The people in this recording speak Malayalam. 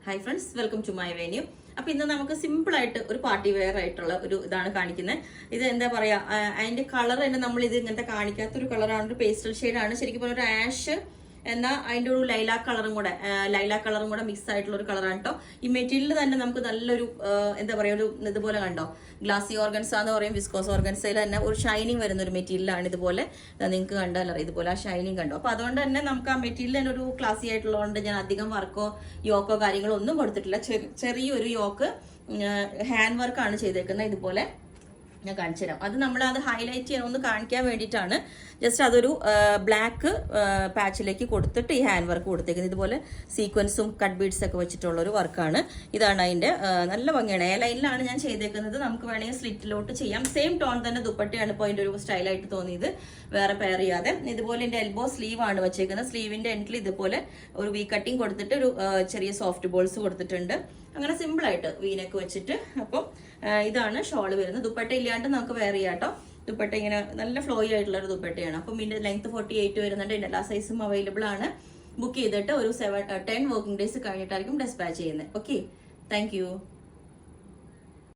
Hi friends, welcome to my venue. അപ്പൊ ഇന്ന് നമുക്ക് സിമ്പിൾ ആയിട്ട് ഒരു പാർട്ടി വെയർ ആയിട്ടുള്ള ഒരു ഇതാണ് കാണിക്കുന്നത്. ഇത് എന്താ പറയാ, അതിന്റെ കളർ തന്നെ നമ്മൾ ഇത് ഇങ്ങനത്തെ കാണിക്കാത്തൊരു കളറാണ്, ഒരു പേസ്റ്റൽ ഷെയ്ഡാണ്. ശരിക്കും പറഞ്ഞ ഒരു ആഷ് എന്നാൽ അതിൻ്റെ ഒരു ലൈലാക് കളറും കൂടെ മിക്സ് ആയിട്ടുള്ള ഒരു കളറാണ് കേട്ടോ. ഈ മെറ്റീരിയൽ തന്നെ നമുക്ക് നല്ലൊരു എന്താ പറയുക, ഒരു ഇതുപോലെ കണ്ടോ, ഗ്ലാസി ഓർഗൻസ എന്ന് പറയും, വിസ്കോസ് ഓർഗൻസയിൽ തന്നെ ഒരു ഷൈനിങ് വരുന്ന ഒരു മെറ്റീരിയലാണ്. ഇതുപോലെ നിങ്ങൾക്ക് കണ്ടാലറിയാം, ഇതുപോലെ ആ ഷൈനിങ് കണ്ടോ. അപ്പോൾ അതുകൊണ്ട് തന്നെ നമുക്ക് ആ മെറ്റീരിയൽ തന്നെ ഒരു ക്ലാസി ആയിട്ടുള്ളതുകൊണ്ട് ഞാൻ അധികം വർക്കോ യോക്കോ കാര്യങ്ങളോ ഒന്നും കൊടുത്തിട്ടില്ല. ചെറിയൊരു യോക്ക് ഹാൻഡ് വർക്കാണ് ചെയ്തേക്കുന്നത്. ഇതുപോലെ ഞാൻ കാണിച്ചു തരാം. അത് നമ്മൾ അത് ഹൈലൈറ്റ് ചെയ്യണമെന്ന് കാണിക്കാൻ വേണ്ടിയിട്ടാണ്. ജസ്റ്റ് അതൊരു ബ്ലാക്ക് പാച്ചിലേക്ക് കൊടുത്തിട്ട് ഈ ഹാൻഡ് വർക്ക് കൊടുത്തേക്കുന്നത്. ഇതുപോലെ സീക്വൻസും കട്ട് ബീഡ്സ് ഒക്കെ വെച്ചിട്ടുള്ള ഒരു വർക്കാണ്. ഇതാണ് അതിന്റെ നല്ല ഭംഗിയാണ്. എ ലൈനിലാണ് ഞാൻ ചെയ്തേക്കുന്നത്. നമുക്ക് വേണമെങ്കിൽ സ്ലിറ്റിലോട്ട് ചെയ്യാം. സെയിം ടോൺ തന്നെ ദുപ്പട്ടയാണ് ഇപ്പോൾ അതിന്റെ ഒരു സ്റ്റൈലായിട്ട് തോന്നിയത്, വേറെ പെയർ ചെയ്യാതെ. ഇതുപോലെ എന്റെ എൽബോ സ്ലീവ് ആണ് വെച്ചേക്കുന്നത്. സ്ലീവിന്റെ എൻഡിൽ ഇതുപോലെ ഒരു വി കട്ടിങ് കൊടുത്തിട്ട് ഒരു ചെറിയ സോഫ്റ്റ് ബോൾസ് കൊടുത്തിട്ടുണ്ട്. അങ്ങനെ സിമ്പിൾ ആയിട്ട് വീനൊക്കെ വെച്ചിട്ട്. അപ്പം ഇതാണ് ഷോള് വരുന്നത്. ദുപ്പട്ട ഇല്ലാണ്ട് നമുക്ക് വെയർ ചെയ്യാം കേട്ടോ. ദുപ്പട്ട ഇങ്ങനെ നല്ല ഫ്ലോയി ആയിട്ടുള്ള ഒരു ദുപ്പട്ടയാണ്. അപ്പം ഇതിന്റെ ലെങ്ത് 48 വരുന്നുണ്ട്. ഇതിന്റെ എല്ലാ സൈസും അവൈലബിൾ ആണ്. ബുക്ക് ചെയ്തിട്ട് ഒരു 10 വർക്കിംഗ് ഡേയ്സ് കഴിഞ്ഞിട്ടായിരിക്കും ഡെസ്പാച്ച് ചെയ്യുന്നത്. Okay, thank you.